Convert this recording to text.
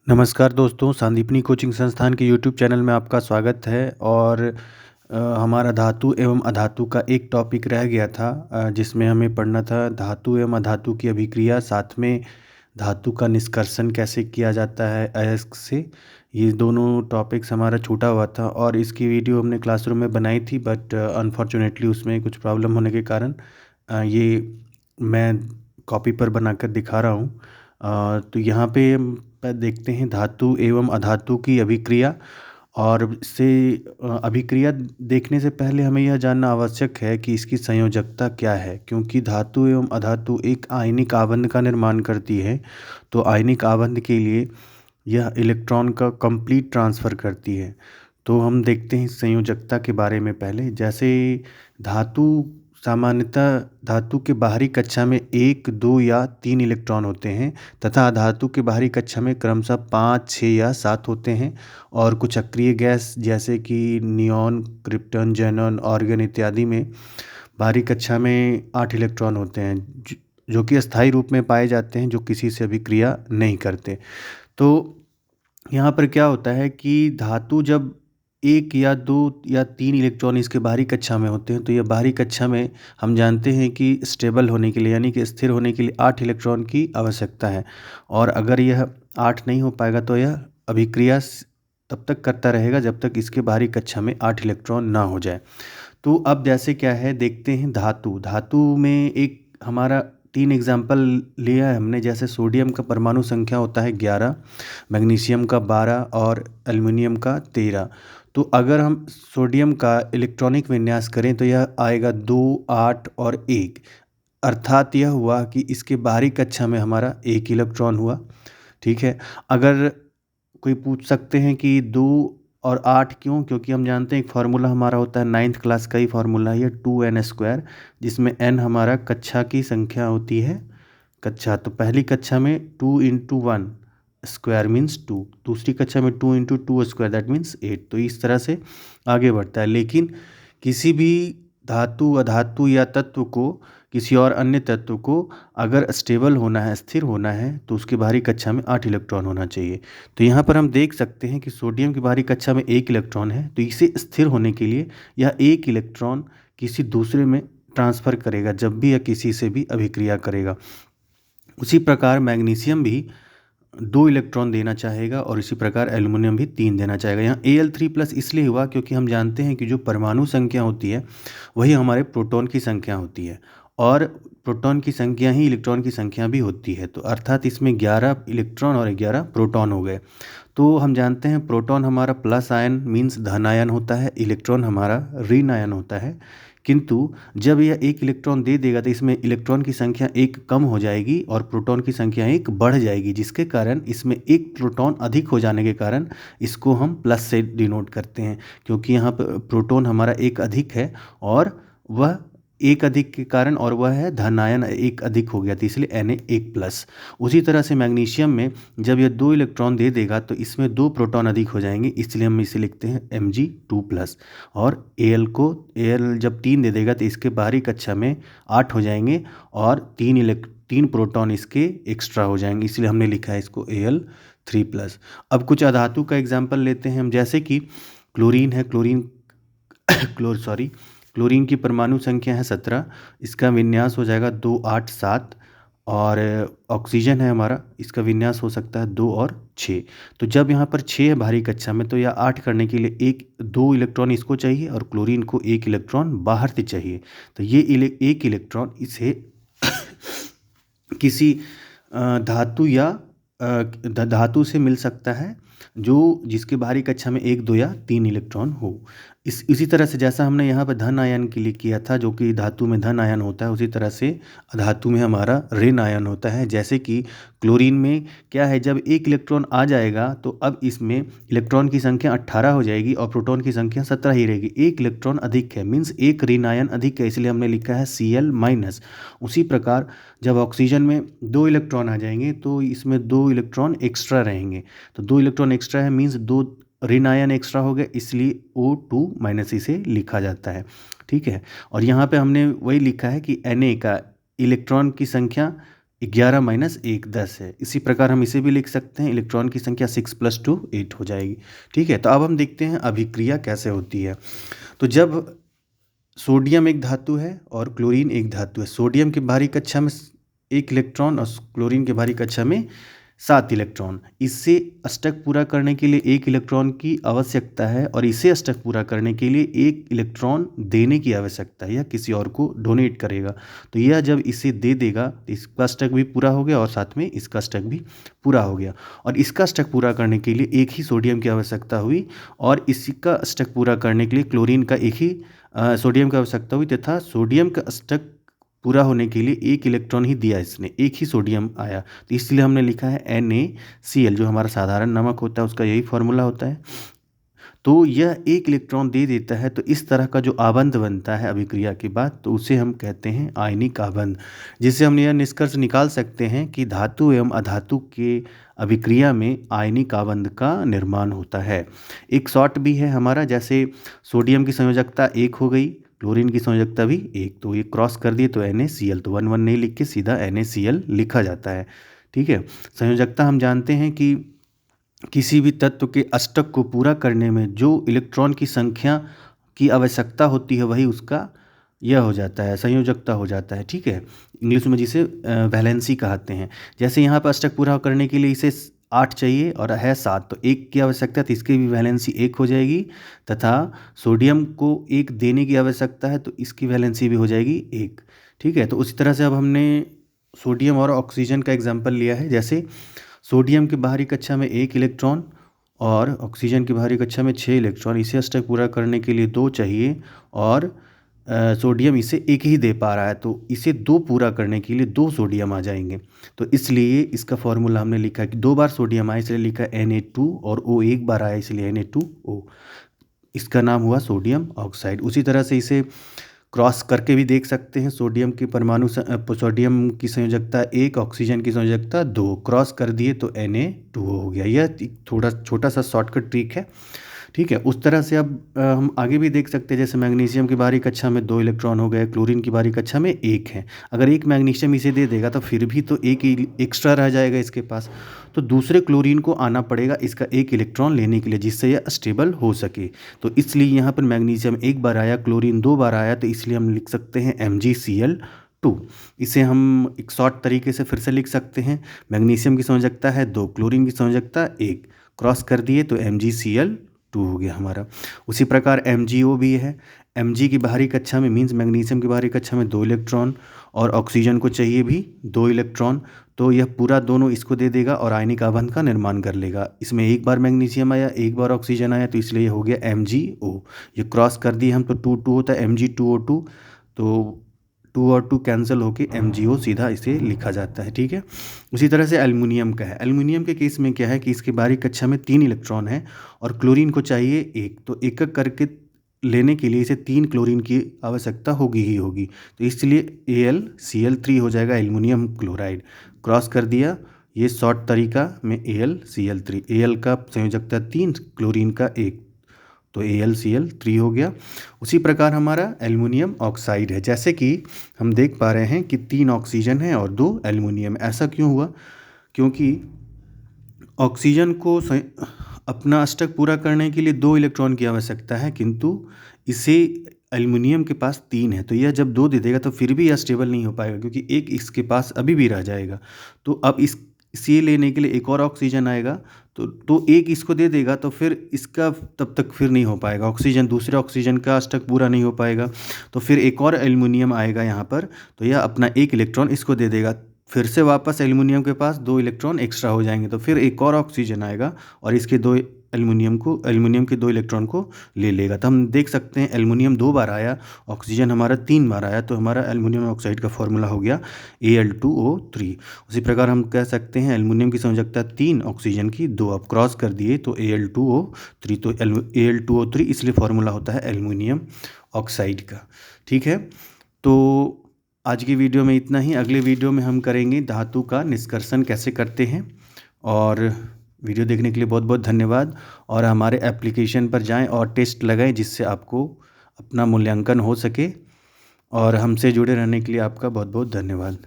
नमस्कार दोस्तों, संदीपनी कोचिंग संस्थान के यूट्यूब चैनल में आपका स्वागत है। और हमारा धातु एवं अधातु का एक टॉपिक रह गया था, जिसमें हमें पढ़ना था धातु एवं अधातु की अभिक्रिया, साथ में धातु का निष्कर्षण कैसे किया जाता है अयस्क से। ये दोनों टॉपिक्स हमारा छूटा हुआ था और इसकी वीडियो हमने क्लासरूम में बनाई थी, बट अनफॉर्चुनेटली उसमें कुछ प्रॉब्लम होने के कारण ये मैं कॉपी पर बनाकर दिखा रहा हूँ। तो यहाँ पे हम देखते हैं धातु एवं अधातु की अभिक्रिया। और इससे अभिक्रिया देखने से पहले हमें यह जानना आवश्यक है कि इसकी संयोजकता क्या है, क्योंकि धातु एवं अधातु एक आयनिक आबंध का निर्माण करती है। तो आयनिक आबंध के लिए यह इलेक्ट्रॉन का कंप्लीट ट्रांसफ़र करती है। तो हम देखते हैं संयोजकता के बारे में पहले। जैसे धातु सामान्यतः धातु के बाहरी कक्षा में 1, 2 या 3 इलेक्ट्रॉन होते हैं, तथा अधातु के बाहरी कक्षा में क्रमशः 5, 6 या 7 होते हैं। और कुछ अक्रिय गैस जैसे कि नियॉन, क्रिप्टन, ज़ेनॉन, आर्गन इत्यादि में बाहरी कक्षा में 8 इलेक्ट्रॉन होते हैं, जो कि अस्थायी रूप में पाए जाते हैं, जो किसी से अभिक्रिया नहीं करते। तो यहाँ पर क्या होता है कि धातु जब 1 या 2 या 3 इलेक्ट्रॉन इसके बाहरी कक्षा में होते हैं, तो यह बाहरी कक्षा में हम जानते हैं कि स्टेबल होने के लिए, यानी कि स्थिर होने के लिए 8 इलेक्ट्रॉन की आवश्यकता है। और अगर यह 8 नहीं हो पाएगा तो यह अभिक्रिया तब तक करता रहेगा जब तक इसके बाहरी कक्षा में 8 इलेक्ट्रॉन ना हो जाए। तो अब जैसे क्या है, देखते हैं धातु। धातु में एक हमारा 3 एग्जाम्पल लिया है हमने। जैसे सोडियम का परमाणु संख्या होता है 11, मैग्नीशियम का 12 और एल्युमिनियम का 13। तो अगर हम सोडियम का इलेक्ट्रॉनिक विन्यास करें तो यह आएगा 2, 8 और 1। अर्थात यह हुआ कि इसके बाहरी कक्षा में हमारा 1 इलेक्ट्रॉन हुआ। ठीक है। अगर कोई पूछ सकते हैं कि 2 और 8 क्यों? क्योंकि हम जानते हैं एक फार्मूला हमारा होता है, 9th क्लास का ही फार्मूला है ये, 2n², जिसमें n हमारा कक्षा की संख्या होती है। कक्षा, तो पहली कक्षा में 2 इंटू 1 स्क्वायर मीन्स 2, दूसरी कक्षा में 2 इंटू 2 स्क्वायर दैट मीन्स 8। तो इस तरह से आगे बढ़ता है। लेकिन किसी भी धातु, अधातु या तत्व को, किसी और अन्य तत्व को अगर स्टेबल होना है, स्थिर होना है, तो उसकी बाहरी कक्षा में 8 इलेक्ट्रॉन होना चाहिए। तो यहाँ पर हम देख सकते हैं कि सोडियम की बाहरी कक्षा में 1 इलेक्ट्रॉन है, तो इसे स्थिर होने के लिए यह 1 इलेक्ट्रॉन किसी दूसरे में ट्रांसफ़र करेगा जब भी यह किसी से भी अभिक्रिया करेगा। उसी प्रकार मैग्नीशियम भी 2 इलेक्ट्रॉन देना चाहेगा और इसी प्रकार एल्युमिनियम भी 3 देना चाहेगा। यहाँ Al3+ इसलिए हुआ क्योंकि हम जानते हैं कि जो परमाणु संख्या होती है वही हमारे प्रोटॉन की संख्या होती है, और प्रोटॉन की संख्या ही इलेक्ट्रॉन की संख्या भी होती है। तो अर्थात इसमें 11 इलेक्ट्रॉन और 11 प्रोटॉन हो गए। तो हम जानते हैं प्रोटॉन हमारा प्लस आयन मीन्स धन आयन होता है, इलेक्ट्रॉन हमारा ऋण आयन होता है। किंतु जब यह 1 इलेक्ट्रॉन दे देगा तो इसमें इलेक्ट्रॉन की संख्या 1 कम हो जाएगी और प्रोटॉन की संख्या 1 बढ़ जाएगी, जिसके कारण इसमें 1 प्रोटॉन अधिक हो जाने के कारण इसको हम प्लस से डिनोट करते हैं, क्योंकि यहाँ पर प्रोटॉन हमारा 1 अधिक है और वह 1 अधिक के कारण, और वह है धन आयन 1 अधिक हो गया, तो इसलिए Na1+। उसी तरह से मैग्नीशियम में जब यह 2 इलेक्ट्रॉन दे देगा तो इसमें 2 प्रोटॉन अधिक हो जाएंगे, इसलिए हम इसे लिखते हैं Mg2+। और Al जब 3 दे देगा तो इसके बाहरी कक्षा में 8 हो जाएंगे और 3 प्रोटॉन इसके एक्स्ट्रा हो जाएंगे, इसलिए हमने लिखा है इसको Al3+। अब कुछ अधातु का एग्जाम्पल लेते हैं हम। जैसे कि क्लोरीन है, क्लोरीन की परमाणु संख्या है 17, इसका विन्यास हो जाएगा 2, 8, 7। और ऑक्सीजन है हमारा, इसका विन्यास हो सकता है 2 और 6। तो जब यहाँ पर 6 है बाहरी कक्षा में, तो यह 8 करने के लिए 2 इलेक्ट्रॉन इसको चाहिए और क्लोरीन को 1 इलेक्ट्रॉन बाहर से चाहिए। तो ये 1 इलेक्ट्रॉन इसे किसी धातु या धातु से मिल सकता है जिसके बाहरी कक्षा में 1, 2 या 3 इलेक्ट्रॉन हो। इसी तरह से जैसा हमने यहाँ पर धन आयन के लिए किया था, जो कि धातु में धन आयन होता है, उसी तरह से धातु में हमारा ऋण आयन होता है। जैसे कि क्लोरीन में क्या है, जब 1 इलेक्ट्रॉन आ जाएगा तो अब इसमें इलेक्ट्रॉन की संख्या 18 हो जाएगी और प्रोटॉन की संख्या 17 ही रहेगी। 1 इलेक्ट्रॉन अधिक है मीन्स 1 ऋण आयन अधिक है, इसलिए हमने लिखा है Cl-। उसी प्रकार जब ऑक्सीजन में 2 इलेक्ट्रॉन आ जाएंगे तो इसमें 2 इलेक्ट्रॉन एक्स्ट्रा रहेंगे। तो 2 इलेक्ट्रॉन एक्स्ट्रा है मीन्स 2 ऋण आयन एक्स्ट्रा हो गए, इसलिए O2- इसे लिखा जाता है। ठीक है। और यहाँ पे हमने वही लिखा है कि Na का इलेक्ट्रॉन की संख्या 11 माइनस 1 10 है। इसी प्रकार हम इसे भी लिख सकते हैं, इलेक्ट्रॉन की संख्या 6 + 2 8 हो जाएगी। ठीक है, तो अब हम देखते हैं अभिक्रिया कैसे होती है। तो जब सोडियम एक धातु है और क्लोरीन एक धातु है, सोडियम की बाहरी कक्षा में 1 इलेक्ट्रॉन और क्लोरीन की बाहरी कक्षा में 7 इलेक्ट्रॉन। इससे अष्टक पूरा करने के लिए 1 इलेक्ट्रॉन की आवश्यकता है और इसे अष्टक पूरा करने के लिए 1 इलेक्ट्रॉन देने की आवश्यकता है, या किसी और को डोनेट करेगा। तो यह जब इसे दे देगा तो इसका अष्टक भी पूरा हो गया और साथ में इसका अष्टक भी पूरा हो गया। और इसका अष्टक पूरा करने के लिए एक ही सोडियम की आवश्यकता हुई और इसका अष्टक पूरा करने के लिए क्लोरीन का एक ही सोडियम की आवश्यकता हुई, तथा सोडियम का अष्टक पूरा होने के लिए 1 इलेक्ट्रॉन ही दिया इसने, एक ही सोडियम आया, तो इसलिए हमने लिखा है NaCl, जो हमारा साधारण नमक होता है उसका यही फॉर्मूला होता है। तो यह 1 इलेक्ट्रॉन दे देता है, तो इस तरह का जो आबंध बनता है अभिक्रिया के बाद, तो उसे हम कहते हैं आयनिक आबंध, जिससे हम यह निष्कर्ष निकाल सकते हैं कि धातु एवं अधातु के अभिक्रिया में आयनिक आबंध का निर्माण होता है। एक शॉर्ट भी है हमारा, जैसे सोडियम की संयोजकता 1 हो गई, क्लोरीन की संयोजकता भी 1, तो ये क्रॉस कर दिए तो NaCl, तो 1 1 नहीं लिख के सीधा NaCl लिखा जाता है। ठीक है, संयोजकता हम जानते हैं कि किसी भी तत्व के अष्टक को पूरा करने में जो इलेक्ट्रॉन की संख्या की आवश्यकता होती है वही उसका यह हो जाता है, संयोजकता हो जाता है। ठीक है, इंग्लिश में जिसे वैलेंसी कहते हैं। जैसे यहाँ पर अष्टक पूरा करने के लिए इसे 8 चाहिए और है 7, तो 1 की आवश्यकता है तो इसकी भी वैलेंसी 1 हो जाएगी, तथा सोडियम को 1 देने की आवश्यकता है तो इसकी वैलेंसी भी हो जाएगी 1। ठीक है, तो उसी तरह से अब हमने सोडियम और ऑक्सीजन का एग्जाम्पल लिया है। जैसे सोडियम की बाहरी कक्षा में 1 इलेक्ट्रॉन और ऑक्सीजन की बाहरी कक्षा में 6 इलेक्ट्रॉन, इसे अष्टक पूरा करने के लिए 2 चाहिए और सोडियम इसे 1 ही दे पा रहा है, तो इसे 2 पूरा करने के लिए 2 सोडियम आ जाएंगे। तो इसलिए इसका फॉर्मूला हमने लिखा कि 2 बार सोडियम आया इसलिए लिखा Na2, और O 1 बार आया इसलिए Na2O। इसका नाम हुआ सोडियम ऑक्साइड। उसी तरह से इसे क्रॉस करके भी देख सकते हैं। सोडियम की परमाणु सोडियम की संयोजकता 1, ऑक्सीजन की संयोजकता 2, क्रॉस कर दिए तो Na2O हो गया। यह थोड़ा छोटा सा शॉर्टकट ट्रिक है। ठीक है, उस तरह से अब हम आगे भी देख सकते हैं। जैसे मैग्नीशियम की बाहरी कक्षा में 2 इलेक्ट्रॉन हो गए, क्लोरीन की बाहरी कक्षा में 1 है। अगर एक मैग्नीशियम इसे दे देगा तो फिर भी तो 1 एक्स्ट्रा रह जाएगा इसके पास, तो दूसरे क्लोरीन को आना पड़ेगा इसका 1 इलेक्ट्रॉन लेने के लिए, जिससे यह स्टेबल हो सके। तो इसलिए यहाँ पर मैग्नीशियम 1 बार आया, क्लोरीन 2 बार आया, तो इसलिए हम लिख सकते हैं MgCl2। इसे हम एक शॉर्ट तरीके से फिर से लिख सकते हैं। मैग्नीशियम की संयोजकता है 2, क्लोरीन की संयोजकता 1, क्रॉस कर दिए तो MgCl2 हो गया हमारा। उसी प्रकार MgO भी है। Mg की बाहरी कक्षा में मीन्स मैग्नीशियम की बाहरी कक्षा में 2 इलेक्ट्रॉन और ऑक्सीजन को चाहिए भी 2 इलेक्ट्रॉन, तो यह पूरा दोनों इसको दे देगा और आयनिक आबंध का निर्माण कर लेगा। इसमें 1 बार मैग्नीशियम आया, 1 बार ऑक्सीजन आया, तो इसलिए हो गया MgO। ये क्रॉस कर दिए हम तो 2 2 होता है Mg2O2, तो 2 और 2 कैंसिल होकर MgO सीधा इसे लिखा जाता है। ठीक है, उसी तरह से एल्युमिनियम का है। एल्युमिनियम के केस में क्या है कि इसके बाहरी कक्षा में 3 इलेक्ट्रॉन है और क्लोरीन को चाहिए 1, तो एक एक करके लेने के लिए इसे 3 क्लोरीन की आवश्यकता होगी ही होगी, तो इसलिए AlCl3 हो जाएगा एल्युमिनियम क्लोराइड। क्रॉस कर दिया, ये शॉर्ट तरीका में AlCl3, Al का संयोजकता 3, क्लोरीन का 1, तो AlCl3 हो गया। उसी प्रकार हमारा एल्युमिनियम ऑक्साइड है। जैसे कि हम देख पा रहे हैं कि 3 ऑक्सीजन है और 2 एल्युमिनियम। ऐसा क्यों हुआ? क्योंकि ऑक्सीजन को अपना अष्टक पूरा करने के लिए 2 इलेक्ट्रॉन की आवश्यकता है, किंतु इसे एल्युमिनियम के पास 3 है, तो यह जब 2 दे देगा तो फिर भी यह स्टेबल नहीं हो पाएगा, क्योंकि 1 इसके पास अभी भी रह जाएगा। तो अब इसे लेने के लिए एक और ऑक्सीजन आएगा, तो 1 इसको दे देगा तो फिर इसका तब तक फिर नहीं हो पाएगा, ऑक्सीजन दूसरे ऑक्सीजन का अष्टक पूरा नहीं हो पाएगा, तो फिर एक और एल्युमिनियम आएगा यहाँ पर, तो यह अपना 1 इलेक्ट्रॉन इसको दे देगा। फिर से वापस एल्युमिनियम के पास 2 इलेक्ट्रॉन एक्स्ट्रा हो जाएंगे, तो फिर एक और ऑक्सीजन आएगा और इसके एल्युमिनियम के 2 इलेक्ट्रॉन को ले लेगा। तो हम देख सकते हैं एल्युमिनियम 2 बार आया, ऑक्सीजन हमारा 3 बार आया, तो हमारा एल्युमिनियम ऑक्साइड का फॉर्मूला हो गया Al2O3। उसी प्रकार हम कह सकते हैं एल्युमिनियम की संयोजकता 3, ऑक्सीजन की 2, अब क्रॉस कर दिए तो Al2O3, तो Al2O3 इसलिए फॉर्मूला होता है एल्युमिनियम ऑक्साइड का। ठीक है, तो आज की वीडियो में इतना ही। अगले वीडियो में हम करेंगे धातु का निष्कर्षण कैसे करते हैं। और वीडियो देखने के लिए बहुत बहुत धन्यवाद, और हमारे एप्लीकेशन पर जाएं और टेस्ट लगाएं, जिससे आपको अपना मूल्यांकन हो सके। और हमसे जुड़े रहने के लिए आपका बहुत बहुत धन्यवाद।